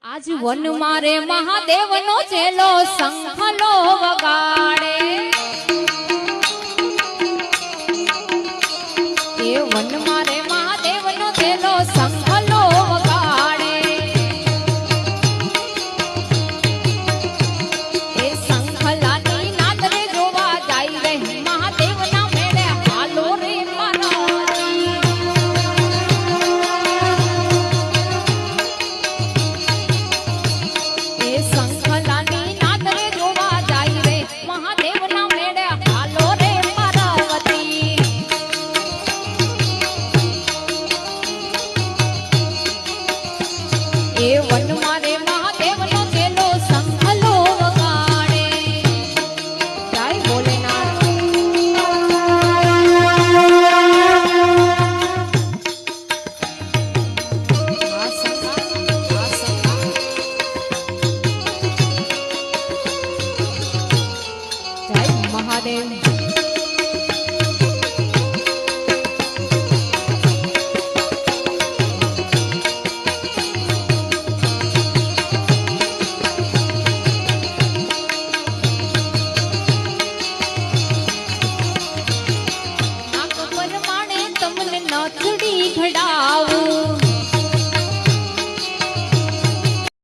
આજ વન મારે મહાદેવ નો ચેલો શંખલો વગાડે એ વન મારે મહાદેવ નો ચેલો શંખલો વગાડે એ શંખલાની નાદ રે જોવા જાય રે મહાદેવ ના મેળે હાલો રે એ વન મારે